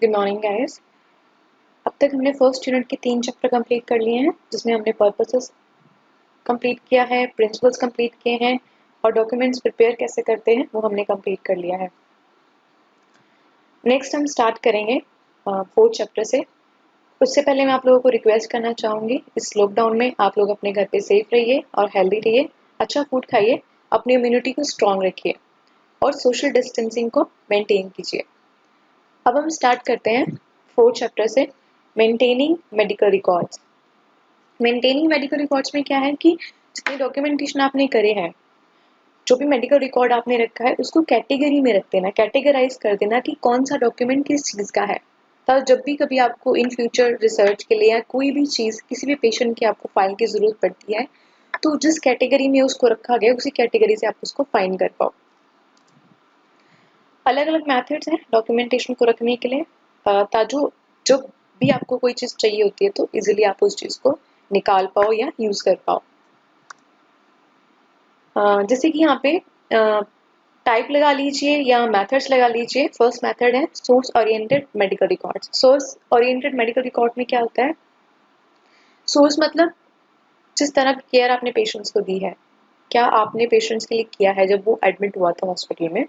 Good morning guys. अब तक हमने फर्स्ट यूनिट के 3 चैप्टर कंप्लीट कर लिए हैं, जिसमें हमने पर्पसेस कंप्लीट किया है, प्रिंसिपल्स कंप्लीट किए हैं और डॉक्यूमेंट्स प्रिपेयर कैसे करते हैं वो हमने कंप्लीट कर लिया है। नेक्स्ट हम स्टार्ट करेंगे फोर्थ चैप्टर से। उससे पहले मैं आप लोगों को रिक्वेस्ट करना चाहूँगी, इस लॉकडाउन में आप लोग अपने घर पे सेफ रहिए और हेल्दी रहिए, अच्छा फूड खाइए, अपनी इम्यूनिटी को स्ट्रॉन्ग रखिए और सोशल डिस्टेंसिंग को मेंटेन कीजिए। अब हम स्टार्ट करते हैं फोर्थ चैप्टर से, maintaining medical records. Maintaining medical records में क्या है कि जितने डॉक्यूमेंटेशन आपने करे हैं, जो भी मेडिकल रिकॉर्ड आपने रखा है, उसको कैटेगरी में रख देना, कैटेगराइज कर देना कि कौन सा डॉक्यूमेंट किस चीज़ का है। तब जब भी कभी आपको इन फ्यूचर रिसर्च के लिए या कोई भी चीज़ किसी भी पेशेंट की आपको फाइल की ज़रूरत पड़ती है, तो जिस कैटेगरी में उसको रखा गया उसी कैटेगरी से आप उसको फाइंड कर पाओ। अलग अलग मैथड्स हैं डॉक्यूमेंटेशन को रखने के लिए, ताकि जब भी आपको कोई चीज़ चाहिए होती है तो इजीली आप उस चीज़ को निकाल पाओ या यूज़ कर पाओ। जैसे कि यहाँ पे टाइप लगा लीजिए या मेथड्स लगा लीजिए। फर्स्ट मेथड है source oriented medical records. Source oriented medical record में क्या होता है? सोर्स मतलब जिस तरह की केयर आपने पेशेंट्स को दी है, क्या आपने पेशेंट्स के लिए किया है जब वो एडमिट हुआ था हॉस्पिटल में।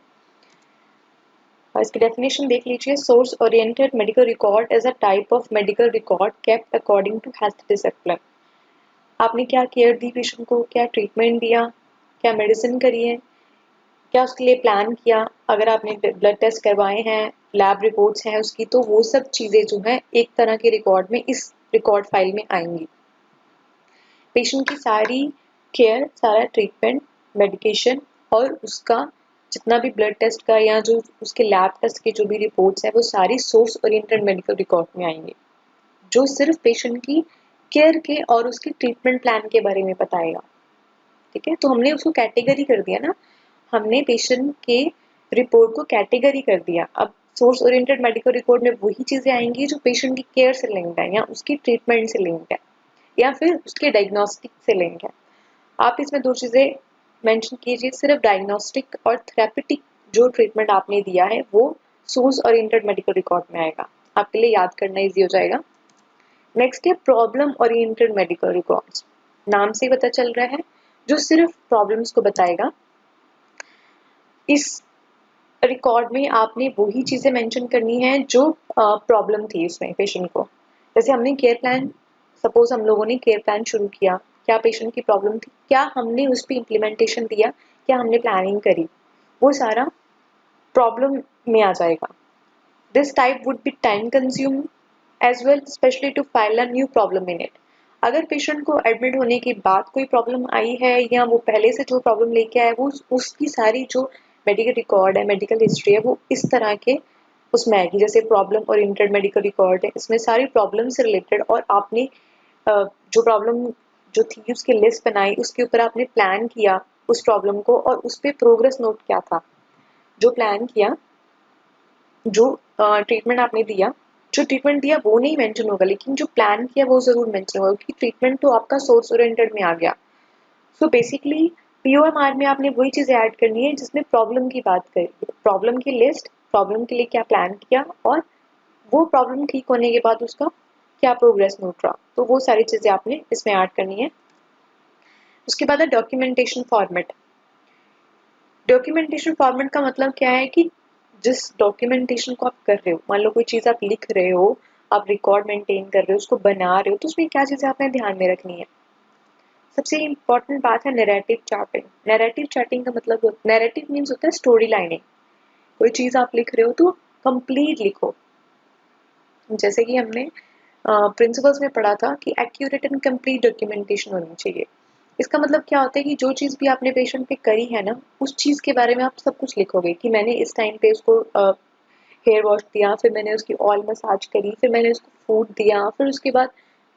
इसकी डेफिनेशन देख लीजिए। Source oriented medical record is a type of medical record kept according to health discipline. आपने क्या केयर दी पेशेंट को, क्या ट्रीटमेंट दिया, क्या मेडिसिन करी है, क्या उसके लिए प्लान किया, अगर आपने ब्लड टेस्ट करवाए हैं, लैब रिपोर्ट्स हैं उसकी, तो वो सब चीज़ें जो हैं एक तरह के रिकॉर्ड में, इस रिकॉर्ड फाइल में आएंगी। पेशेंट की सारी केयर, सारा ट्रीटमेंट, मेडिकेशन और उसका जितना भी ब्लड टेस्ट का या जो उसके लैब टेस्ट के जो भी रिपोर्ट्स हैं, वो सारी सोर्स ओरिएंटेड मेडिकल रिकॉर्ड में आएंगे, जो सिर्फ पेशेंट की केयर के और उसके ट्रीटमेंट प्लान के बारे में बताएगा। ठीक है, तो हमने उसको कैटेगरी कर दिया ना, हमने पेशेंट के रिपोर्ट को कैटेगरी कर दिया। अब सोर्स ओरिएंटेड मेडिकल रिपोर्ट में वही चीज़ें आएंगी जो पेशेंट की केयर से लिंक्ड है या उसकी ट्रीटमेंट से लिंक्ड है या फिर उसके डायग्नोस्टिक से लिंक है। आप इसमें दो चीज़ें मेंशन कीजिए, सिर्फ डायग्नोस्टिक और थेरेपेटिक जो ट्रीटमेंट आपने दिया है वो सोर्स ओरिएंटेड मेडिकल रिकॉर्ड में आएगा, आपके लिए याद करना ईजी हो जाएगा। नेक्स्ट है प्रॉब्लम ओरिएंटेड मेडिकल रिकॉर्ड्स। नाम से पता चल रहा है, जो सिर्फ प्रॉब्लम्स को बताएगा। इस रिकॉर्ड में आपने वही चीज़ें मेंशन करनी है जो प्रॉब्लम थी उसमें पेशेंट को। जैसे हमने केयर प्लान, सपोज हम लोगों ने केयर प्लान शुरू किया, क्या पेशेंट की प्रॉब्लम थी, क्या हमने उस पर इम्प्लीमेंटेशन दिया, क्या हमने प्लानिंग करी, वो सारा प्रॉब्लम में आ जाएगा। This type would be time consume as well, specially to file a new problem in it. अगर पेशेंट को एडमिट होने के बाद कोई प्रॉब्लम आई है या वो पहले से जो प्रॉब्लम लेके आया है, वो उसकी सारी जो मेडिकल रिकॉर्ड है, मेडिकल हिस्ट्री है, वो इस तरह के उसमें आएगी। जैसे प्रॉब्लम ओरिएंटेड मेडिकल रिकॉर्ड है, इसमें सारी प्रॉब्लम से रिलेटेड और आपने जो प्रॉब्लम जो थी उसकी लिस्ट बनाई, उसके ऊपर आपने प्लान किया उस प्रॉब्लम को और उस पर प्रोग्रेस नोट क्या था, जो प्लान किया, जो ट्रीटमेंट आपने दिया, जो ट्रीटमेंट दिया वो नहीं मेंशन होगा, लेकिन जो प्लान किया वो जरूर मेंशन होगा, क्योंकि ट्रीटमेंट तो आपका सोर्स ओरिएंटेड में आ गया। सो बेसिकली पीओएमआर में आपने वही चीज़ें ऐड करनी है जिसमें प्रॉब्लम की बात करी, प्रॉब्लम की लिस्ट, प्रॉब्लम के लिए क्या प्लान किया और वो प्रॉब्लम ठीक होने के बाद उसका क्या प्रोग्रेस नोट रहा, तो वो सारी चीज़ें आपने इसमें ऐड करनी है। उसके बाद है डॉक्यूमेंटेशन फॉर्मेट। डॉक्यूमेंटेशन फॉर्मेट का मतलब क्या है कि जिस डॉक्यूमेंटेशन को आप कर रहे हो, मान लो कोई चीज़ आप लिख रहे हो, आप रिकॉर्ड मेंटेन कर रहे हो, उसको बना रहे हो, तो उसमें क्या चीज़ें आपने ध्यान में रखनी है। सबसे इम्पोर्टेंट बात है नैरेटिव चार्टिंग। नैरेटिव चार्टिंग का मतलब, नैरेटिव मीन्स होता है स्टोरी लाइनिंग। कोई चीज़ आप लिख रहे हो तो कंप्लीट लिखो। जैसे कि हमने प्रिंसिपल्स में पढ़ा था कि एक्यूरेट एंड कंप्लीट डॉक्यूमेंटेशन होनी चाहिए। इसका मतलब क्या होता है कि जो चीज़ भी आपने पेशेंट पे करी है ना, उस चीज़ के बारे में आप सब कुछ लिखोगे कि मैंने इस टाइम पे उसको हेयर वॉश दिया, फिर मैंने उसकी ऑयल मसाज करी, फिर मैंने उसको फूड दिया, फिर उसके बाद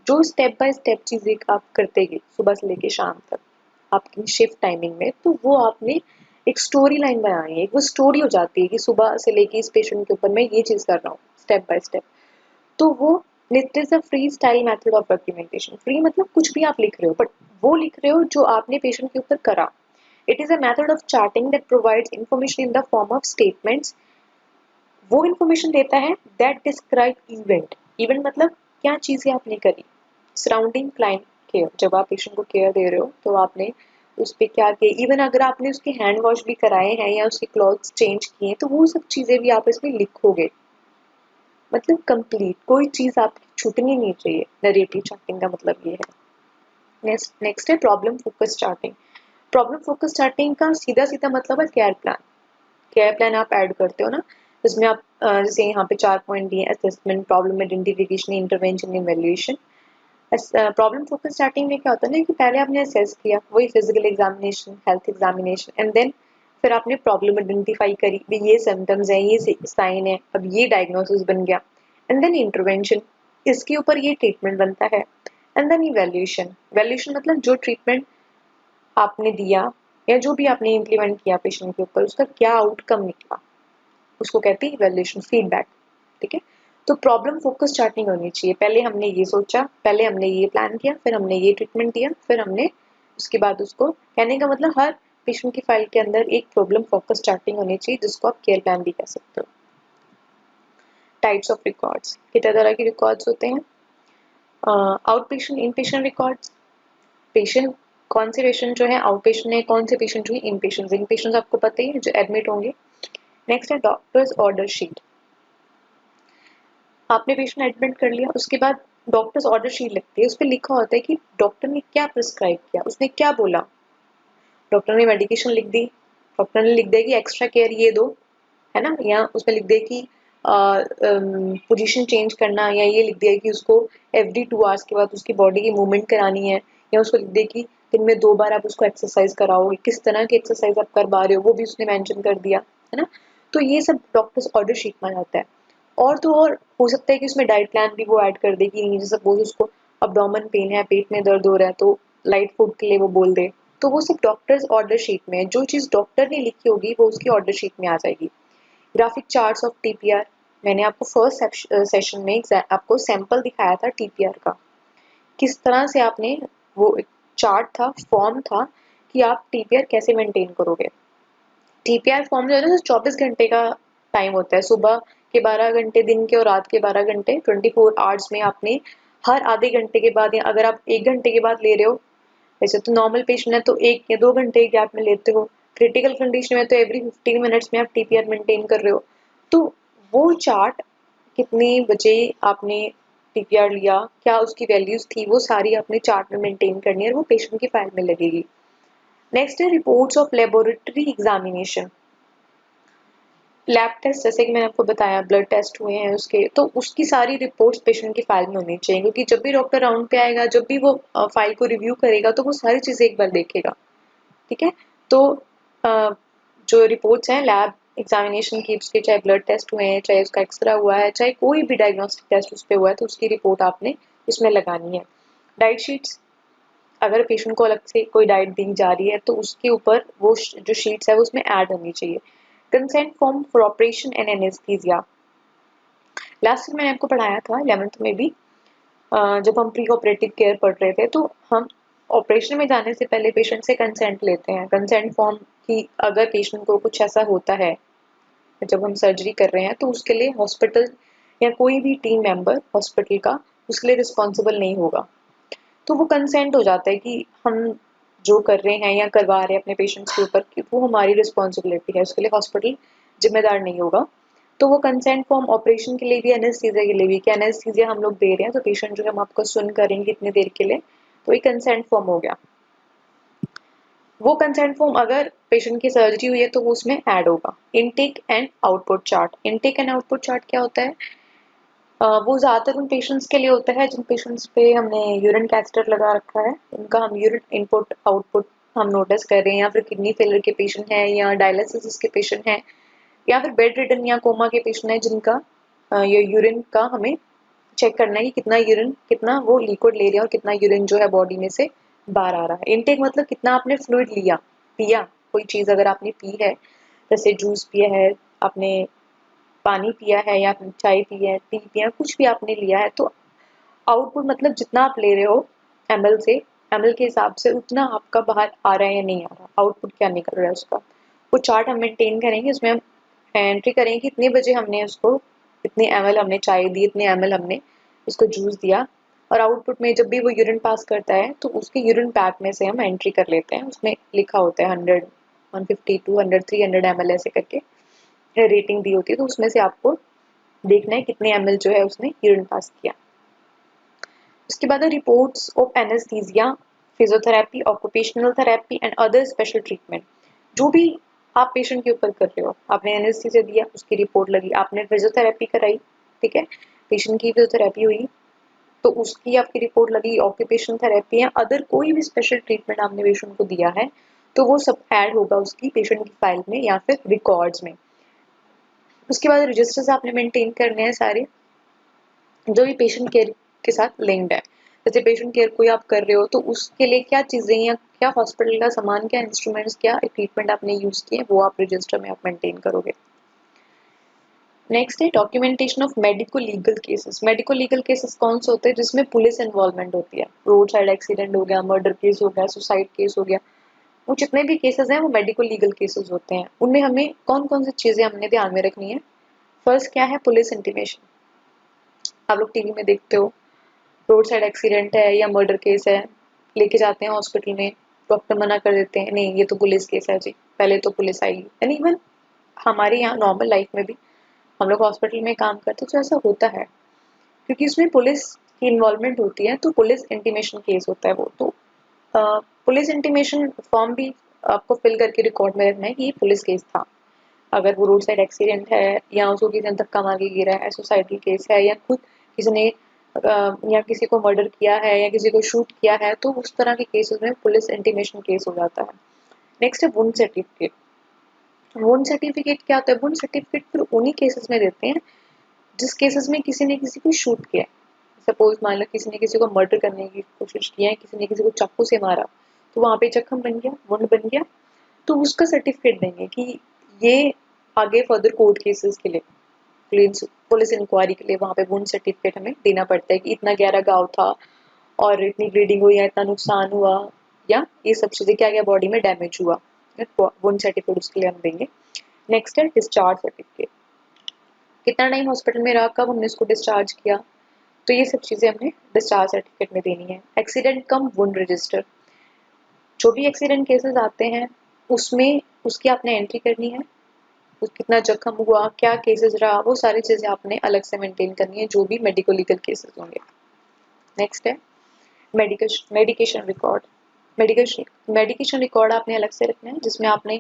जो स्टेप बाय स्टेप चीज़ें आप करते गए सुबह से लेके शाम तक आपकी शिफ्ट टाइमिंग में, तो वो आपने एक स्टोरी लाइन बनानी है। वो स्टोरी हो जाती है कि सुबह से लेके इस पेशेंट के ऊपर मैं ये चीज़ कर रहा हूँ स्टेप बाय स्टेप। तो वो it is a free style method of documentation. Free मतलब कुछ भी आप लिख रहे हो, बट वो लिख रहे हो जो आपने पेशेंट के ऊपर करा। It is a method of charting that provides information in the form of statements वो इन्फॉर्मेशन देता है दैट डिस्क्राइब इवेंट। इवेंट मतलब क्या चीज़ें आपने करी सराउंडिंग क्लाइंट केयर। जब आप पेशेंट को केयर दे रहे हो तो आपने उस पर क्या किया, इवन अगर आपने उसके हैंड वॉश भी कराए हैं या उसके क्लॉथ्स चेंज किए तो वो सब चीज़ें भी आप इसमें लिखोगे। मतलब कंप्लीट कोई चीज़ आपकी छूटनी नहीं चाहिए। नरेटिव चार्टिंग का मतलब ये है। नेक्स्ट है problem focus charting. Problem focus charting का सीधा सीधा मतलब है केयर प्लान। केयर प्लान आप ऐड करते हो ना, जिसमें आप जैसे यहाँ पे 4 पॉइंट दिए, assessment, problem identification, intervention, evaluation. Problem focus starting में क्या होता है ना कि पहले आपने असेस किया, वही physical examination, health examination, and then फिर आपने प्रॉब्लम आइडेंटिफाई करी, भी ये सिम्टम्स हैं, ये साइन है, अब ये डायग्नोसिस बन गया, एंड देन इंटरवेंशन, इसके ऊपर ये ट्रीटमेंट बनता है, एंड देन इवैल्यूएशन। इवैल्यूएशन मतलब जो ट्रीटमेंट आपने दिया या जो भी आपने इम्प्लीमेंट किया पेशेंट के ऊपर उसका क्या आउटकम निकला, उसको कहते हैं इवैल्यूएशन, फीडबैक। ठीक है, तो प्रॉब्लम फोकस चार्टिंग होनी चाहिए। पहले हमने ये सोचा, पहले हमने ये प्लान किया, फिर हमने ये ट्रीटमेंट दिया, फिर हमने उसके बाद उसको, कहने का मतलब हर पेशेंट की फाइल के अंदर एक प्रॉब्लम फोकस चार्टिंग होनी चाहिए, जिसको आप केयर प्लान भी कह सकते हो। टाइप्स ऑफ रिकॉर्ड्स, कितने तरह के रिकॉर्ड्स होते हैं? आउट पेशेंट, इन पेशेंट रिकॉर्ड्स। पेशेंट कौन से पेशेंट जो है आउट पेशेंट है, कौन से पेशेंट जो है इन पेशेंट। इन पेशेंट आपको पता ही है जो एडमिट होंगे। नेक्स्ट है डॉक्टर्स ऑर्डर शीट। आपने पेशेंट एडमिट कर लिया, उसके बाद डॉक्टर्स ऑर्डर शीट लगती है, उस पर लिखा होता है कि डॉक्टर ने क्या प्रिस्क्राइब किया, उसने क्या बोला। डॉक्टर ने मेडिकेशन लिख दी, डॉक्टर ने लिख दिया कि एक्स्ट्रा केयर ये दो, है ना, या उसमें लिख दिया कि पोजीशन चेंज करना, या ये लिख दिया कि उसको एवरी 2 आवर्स के बाद उसकी बॉडी की मूवमेंट करानी है, या उसको लिख दिया कि दिन में 2 बार आप उसको एक्सरसाइज कराओगे, किस तरह की एक्सरसाइज आप करवा रहे हो वो भी उसने मेंशन कर दिया, है ना। तो ये सब डॉक्टर्स ऑर्डर शीट में आता है। और तो और हो सकता है कि उसमें डाइट प्लान भी वो ऐड कर दे कि जैसे सपोज उसको अब्डोमेन पेन है, पेट में दर्द हो रहा है, तो लाइट फूड के लिए वो बोल दे, तो वो सब डॉक्टर्स ऑर्डर शीट में है। जो चीज़ डॉक्टर ने लिखी होगी वो उसकी ऑर्डर शीट में आ जाएगी। ग्राफिक चार्ट्स ऑफ टीपीआर, मैंने आपको फर्स्ट सेशन में आपको सैंपल दिखाया था टीपीआर का, किस तरह से आपने, वो एक चार्ट था, फॉर्म था कि आप टीपीआर कैसे मेंटेन करोगे। टीपीआर फॉर्म जो है ना 24 घंटे का टाइम होता है, सुबह के 12 घंटे, दिन के और रात के 12 घंटे, 24 आवर्स में आपने हर आधे घंटे के बाद, या अगर आप 1 घंटे के बाद ले रहे हो, वैसे तो नॉर्मल पेशेंट है तो 1 या 2 घंटे के गैप में लेते हो, क्रिटिकल कंडीशन में तो एवरी 15 मिनट्स में आप टीपीआर मेंटेन कर रहे हो। तो वो चार्ट, कितने बजे आपने टीपीआर लिया, क्या उसकी वैल्यूज थी, वो सारी आपने चार्ट में मेंटेन करनी है और वो पेशेंट की फाइल में लगेगी। नेक्स्ट है reports of laboratory examination. Lab test, जैसे कि मैंने आपको बताया ब्लड टेस्ट हुए हैं उसके, तो उसकी सारी रिपोर्ट्स पेशेंट की फाइल में होनी चाहिए, क्योंकि जब भी डॉक्टर राउंड पे आएगा, जब भी वो फाइल को रिव्यू करेगा तो वो सारी चीज़ें एक बार देखेगा। ठीक है, तो जो रिपोर्ट्स हैं लैब एग्जामिनेशन की, उसके चाहे ब्लड टेस्ट हुए हैं, चाहे उसका एक्सरा हुआ है, चाहे कोई भी डायग्नोस्टिक टेस्ट उस पर हुआ है, तो उसकी रिपोर्ट आपने इसमें लगानी है। डाइट शीट्स, अगर पेशेंट को अलग से कोई डाइट दी जा रही है तो उसके ऊपर वो जो शीट्स है वो उसमें ऐड होनी चाहिए। Consent form for operation and anaesthesia, last year मैंने आपको पढ़ाया था 11th में भी, जब हम प्री ऑपरेटिव केयर पढ़ रहे थे, तो हम ऑपरेशन में जाने से पहले पेशेंट से कंसेंट लेते हैं, कंसेंट फॉर्म की, अगर पेशेंट को कुछ ऐसा होता है जब हम सर्जरी कर रहे हैं तो उसके लिए हॉस्पिटल या कोई भी टीम मेंबर हॉस्पिटल का उसके लिए रिस्पॉन्सिबल नहीं होगा। तो वो कंसेंट हो जाता है कि हम जो कर रहे हैं या करवा रहे हैं अपने पेशेंट्स के ऊपर, कि वो हमारी रिस्पॉन्सिबिलिटी है, उसके लिए हॉस्पिटल जिम्मेदार नहीं होगा। तो वो कंसेंट फॉर्म ऑपरेशन के लिए भी, एनेस्थीसिया के लिए भी, कि एनेस्थीसिया हम लोग दे रहे हैं तो पेशेंट जो है हम आपको सुन करेंगे इतनी देर के लिए, तो ये कंसेंट फॉर्म हो गया। वो कंसेंट फॉर्म अगर पेशेंट की सर्जरी हुई है तो वो उसमें ऐड होगा। Intake and output chart, intake and output chart क्या होता है? वो ज़्यादातर उन पेशेंट्स के लिए होता है जिन पेशेंट्स पे हमने यूरिन कैथेटर लगा रखा है, उनका हम यूरिन इनपुट आउटपुट हम नोटिस कर रहे हैं, या फिर किडनी फेलियर के पेशेंट हैं, या डायलिसिस के पेशेंट हैं, या फिर बेड रिडन या कोमा के पेशेंट हैं, जिनका ये यूरिन का हमें चेक करना है कि कितना यूरिन, कितना वो लिक्विड ले रहे हैं और कितना यूरिन जो है बॉडी में से बाहर आ रहा है। इनटेक मतलब कितना आपने फ्लूइड लिया, पिया, कोई चीज़ अगर आपने पी है, जैसे जूस पिया है आपने, पानी पिया है, या चाय पी है, टी पिया, कुछ भी आपने लिया है, तो आउटपुट मतलब जितना आप ले रहे हो एमएल से, एमएल के हिसाब से उतना आपका बाहर आ रहा है या नहीं आ रहा, आउटपुट क्या निकल रहा है उसका, वो चार्ट हम मेंटेन करेंगे। उसमें हम एंट्री करें कि इतने बजे हमने उसको इतने ml हमने चाय दी, इतने ml हमने उसको जूस दिया, और आउटपुट में जब भी वो यूरिन पास करता है तो उसके यूरिन पैक में से हम एंट्री कर लेते हैं। उसमें लिखा होता है 100, 150, 200, 300 ml ऐसे करके रेटिंग दी होती है, तो उसमें से आपको देखना है कितने ml जो है उसने यूरिन पास किया। उसके बाद reports of anaesthesia, physiotherapy, occupational therapy and other special treatment. जो भी आप पेशेंट के ऊपर कर रहे हो, आपने एनेस्थीसिया दिया, उसकी रिपोर्ट लगी, आपने फिजियोथेरेपी कराई, ठीक है, पेशेंट की फिजियोथेरेपी हुई तो उसकी आपकी रिपोर्ट लगी, ऑक्यूपेशनल थेरेपी या अदर कोई भी स्पेशल ट्रीटमेंट आपने पेशेंट को दिया है तो वो सब ऐड होगा उसकी पेशेंट की फाइल में या फिर रिकॉर्ड्स में। उसके बाद रजिस्टर्स आपने मेंटेन करने हैं सारे जो भी पेशेंट केयर के साथ लिंक्ड है। जैसे पेशेंट केयर कोई आप कर रहे हो तो उसके लिए क्या चीज़ें या क्या हॉस्पिटल का सामान, क्या इंस्ट्रूमेंट्स, क्या ट्रीटमेंट आपने यूज़ किए, वो आप रजिस्टर में आप मेंटेन करोगे। नेक्स्ट है documentation of medico legal cases. Medico legal cases कौन से होते हैं जिसमें पुलिस इन्वॉल्वमेंट होती है। रोड साइड एक्सीडेंट हो गया, मर्डर केस हो गया, सुसाइड केस हो गया, वो जितने भी केसेस हैं वो मेडिको लीगल केसेस होते हैं। उनमें हमें कौन कौन सी चीज़ें हमने ध्यान में रखनी है। फर्स्ट क्या है, पुलिस इंटीमेशन। आप लोग टीवी में देखते हो, रोड साइड एक्सीडेंट है या मर्डर केस है, लेके जाते हैं हॉस्पिटल में, डॉक्टर मना कर देते हैं, नहीं ये तो पुलिस केस है जी, पहले तो पुलिस आएगी। यानी इवन हमारे यहाँ नॉर्मल लाइफ में भी हम लोग हॉस्पिटल में काम करते हैं तो ऐसा होता है, क्योंकि उसमें पुलिस की इन्वॉल्वमेंट होती है तो पुलिस इंटीमेशन केस होता है वो। तो पुलिस इंटीमेशन फॉर्म भी आपको फिल करके रिकॉर्ड में रखना है कि ये पुलिस केस था। अगर वो रोड साइड एक्सीडेंट है या उसको किसी ने धक्का मार के गिरा है, सुसाइडल केस है, या खुद किसी ने या किसी को मर्डर किया है या किसी को शूट किया है, तो उस तरह के केसेस में पुलिस इंटीमेशन केस हो जाता है। नेक्स्ट है वुंड सर्टिफिकेट। वुंड सर्टिफिकेट क्या होता है, वुंड सर्टिफिकेट फिर उन्हीं केसेस में देते हैं जिस केसेस में किसी ने किसी को शूट किया है। सपोज मान लो किसी ने किसी को मर्डर करने की कोशिश की है, किसी ने किसी को चाकू से मारा, तो वहाँ पे जख्म बन गया, वुंड बन गया, तो उसका सर्टिफिकेट देंगे कि ये आगे फर्दर कोर्ट केसेस के लिए, पुलिस इंक्वायरी के लिए वहाँ पे वुंड सर्टिफिकेट हमें देना पड़ता है कि इतना गहरा घाव था और इतनी ब्लीडिंग हुई या इतना नुकसान हुआ या ये सब चीज़ें क्या क्या बॉडी में डैमेज हुआ, वुंड सर्टिफिकेट उसके लिए हम देंगे। नेक्स्ट है डिस्चार्ज सर्टिफिकेट। कितना टाइम हॉस्पिटल में रहा, कब हमने उसको डिस्चार्ज किया, तो ये सब चीज़ें हमने डिस्चार्ज सर्टिफिकेट में देनी है। एक्सीडेंट कम वुंड रजिस्टर। जो भी एक्सीडेंट केसेस आते हैं उसमें उसकी आपने एंट्री करनी है, कितना जख्म हुआ, क्या केसेस रहा, वो सारी चीज़ें आपने अलग से मेंटेन करनी है जो भी मेडिको लीगल केसेस होंगे। नेक्स्ट है मेडिकेशन रिकॉर्ड। मेडिकेशन रिकॉर्ड आपने अलग से रखना है जिसमें आपने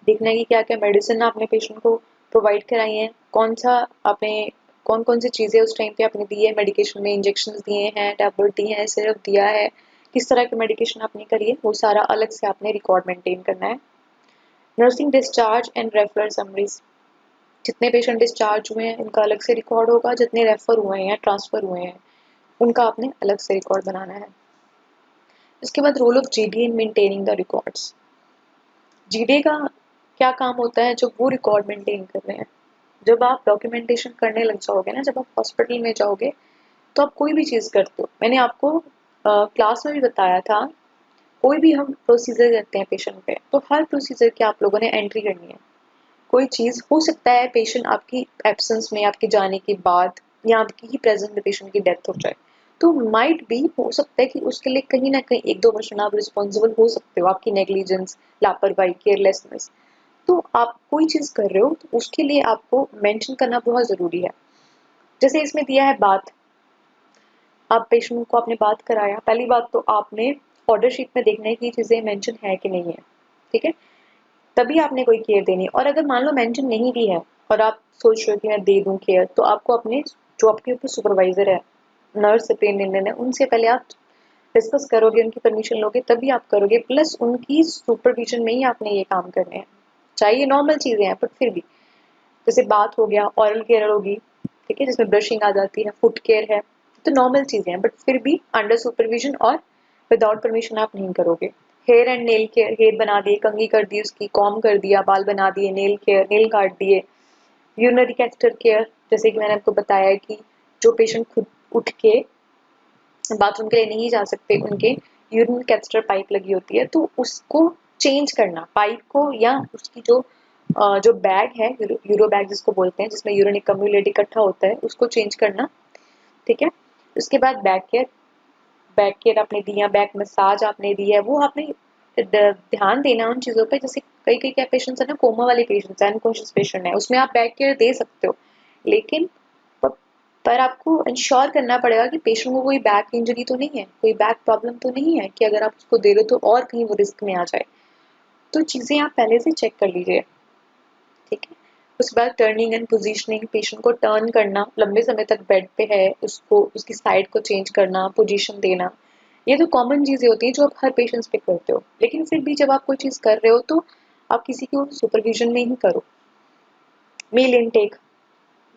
देखना है कि क्या क्या मेडिसिन आपने पेशेंट को प्रोवाइड कराई हैं, कौन सा आपने कौन कौन सी चीज़ें उस टाइम पे आपने दी है मेडिकेशन में, इंजेक्शन दिए हैं, टैबलेट दिए हैं, सिरप दिया है, किस तरह की मेडिकेशन आपने करी है, वो सारा अलग से आपने रिकॉर्ड मेंटेन करना है। Nursing discharge and referral summaries. जितने पेशेंट डिस्चार्ज हुए हैं उनका अलग से रिकॉर्ड होगा, जितने रेफर हुए हैं या ट्रांसफ़र हुए हैं उनका आपने अलग से रिकॉर्ड बनाना है। इसके बाद role of GD in maintaining the records. GD का क्या काम होता है, जो वो रिकॉर्ड मेंटेन कर रहे हैं। जब आप डॉक्यूमेंटेशन करने लग जाओगे ना, जब आप हॉस्पिटल में जाओगे तो आप कोई भी चीज़ करते हो, मैंने आपको क्लास में भी बताया था, कोई भी हम प्रोसीजर करते हैं पेशेंट पे तो हर प्रोसीजर की आप लोगों ने एंट्री करनी है। कोई चीज़ हो सकता है पेशेंट आपकी एब्सेंस में, आपके जाने के बाद या आपकी ही प्रेजेंस में पेशेंट की डेथ हो जाए, तो माइट भी हो सकता है कि उसके लिए कहीं ना कहीं 1-2% आप रिस्पॉन्सिबल हो सकते हो, आपकी नेग्लिजेंस, लापरवाही, केयरलेसनेस। तो आप कोई चीज़ कर रहे हो तो उसके लिए आपको मेंशन करना बहुत ज़रूरी है। जैसे इसमें दिया है बात, आप पेशेंट को आपने बात कराया, पहली बात तो आपने ऑर्डर शीट में देखना है कि चीज़ें मेंशन है कि नहीं है, ठीक है, तभी आपने कोई केयर देनी। और अगर मान लो मेंशन नहीं भी है और आप सोच रहे हो कि मैं दे दूं केयर, तो आपको अपने जो आपके ऊपर सुपरवाइजर है, नर्स सुपरिटेंडेंट है, उनसे पहले आप डिस्कस करोगे, उनकी परमिशन लोगे तभी आप करोगे, प्लस उनकी सुपरविजन में ही आपने ये काम करने हैं। चाहे ये नॉर्मल चीज़ें हैं बट फिर भी, जैसे बात हो गया, ऑरल केयर होगी, ठीक है, जिसमें ब्रशिंग आ जाती है, फुट केयर है, तो नॉर्मल चीज़ें हैं बट फिर भी अंडर सुपरविजन और विदाउट परमिशन आप नहीं करोगे। Hair and nail care, hair बना दिए, कंघी कर दी उसकी, कॉम कर दिया, बाल बना दिए, नेल केयर, नेल काट दिए। यूरिनरी कैथेटर केयर, जैसे कि मैंने आपको बताया कि जो पेशेंट खुद उठ के बाथरूम के लिए नहीं जा सकते, उनके यूरिन कैथेटर पाइप लगी होती है, तो उसको चेंज करना पाइप को, या उसकी जो जो बैग है यूरो बैग जिसको बोलते हैं, जिसमें यूरिन एक्युमुलेट इकट्ठा होता है, उसको चेंज करना, ठीक है। उसके बाद बैक केयर आपने दिया, बैक मसाज आपने दी है, वो आपने ध्यान देना उन चीज़ों पे। जैसे कई कई क्या पेशेंट्स है ना, कोमा वाले पेशेंट्स है, अनकॉन्शियस पेशेंट है, उसमें आप बैक केयर दे सकते हो, लेकिन पर आपको इंश्योर करना पड़ेगा कि पेशेंट को कोई बैक इंजरी तो नहीं है, कोई बैक प्रॉब्लम तो नहीं है कि अगर आप उसको दे रहे हो तो और कहीं वो रिस्क में आ जाए। तो चीज़ें आप पहले से चेक कर लीजिए, ठीक है। उसके बाद टर्निंग एंड पोजीशनिंग, पेशेंट को टर्न करना, लंबे समय तक बेड पे है उसको उसकी साइड को चेंज करना, पोजीशन देना, ये तो कॉमन चीज़ें होती हैं जो आप हर पेशेंट्स पे करते हो। लेकिन फिर भी जब आप कोई चीज़ कर रहे हो तो आप किसी को सुपरविजन में ही करो। मील इनटेक,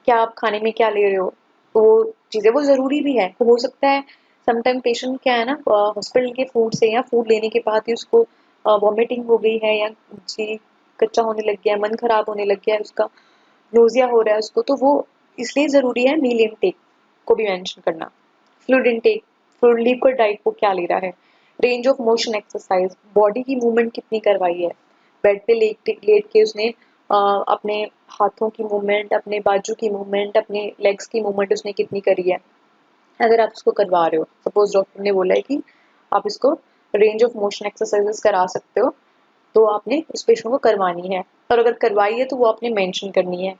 क्या आप खाने में क्या ले रहे हो, तो वो चीज़ें वो ज़रूरी भी है। तो हो सकता है समटाइम पेशेंट क्या है ना, हॉस्पिटल के फूड से या फूड लेने के बाद ही उसको वॉमिटिंग हो गई है, या जी कच्चा होने लग गया है, मन खराब होने लग गया है उसका, नोज़िया हो रहा है उसको, तो वो इसलिए ज़रूरी है मील इनटेक को भी मेंशन करना। Fluid intake, fluid liquid diet को क्या ले रहा है, range of motion exercise, body की मूवमेंट कितनी करवाई है, बेड पे लेट के उसने अपने हाथों की मूवमेंट, अपने बाजू की मूवमेंट, अपने लेग्स की मूवमेंट उसने कितनी करी है। अगर आप उसको करवा रहे हो, सपोज डॉक्टर ने बोला है कि आप इसको रेंज ऑफ मोशन एक्सरसाइजेस करा सकते हो, तो आपने उस पेशेंट को करवानी है, और अगर करवाई है तो वो आपने मेंशन करनी है।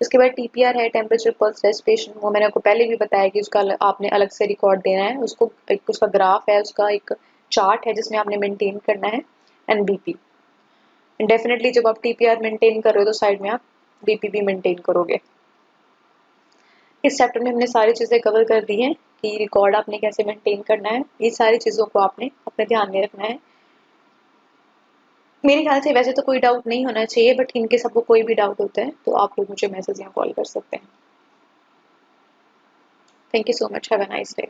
उसके बाद टीपीआर है, टेम्परेचर पल्स रेस्पिरेशन, वो मैंने आपको पहले भी बताया कि उसका आपने अलग से रिकॉर्ड देना है उसको, एक उसका ग्राफ है, उसका एक चार्ट है जिसमें आपने मेंटेन करना है। एंड बीपी, डेफिनेटली जब आप टीपीआर मेंटेन कर रहे हो तो साइड में आप बीपी भी मेंटेन करोगे। इस चैप्टर में हमने सारी चीज़ें कवर कर दी हैं कि रिकॉर्ड आपने कैसे मेंटेन करना है, ये सारी चीज़ों को आपने अपने ध्यान में रखना है। मेरे ख्याल से वैसे तो कोई डाउट नहीं होना चाहिए, बट इनके सबको कोई भी डाउट होता है तो आप लोग मुझे मैसेज या कॉल कर सकते हैं। Thank you so much, have a nice day.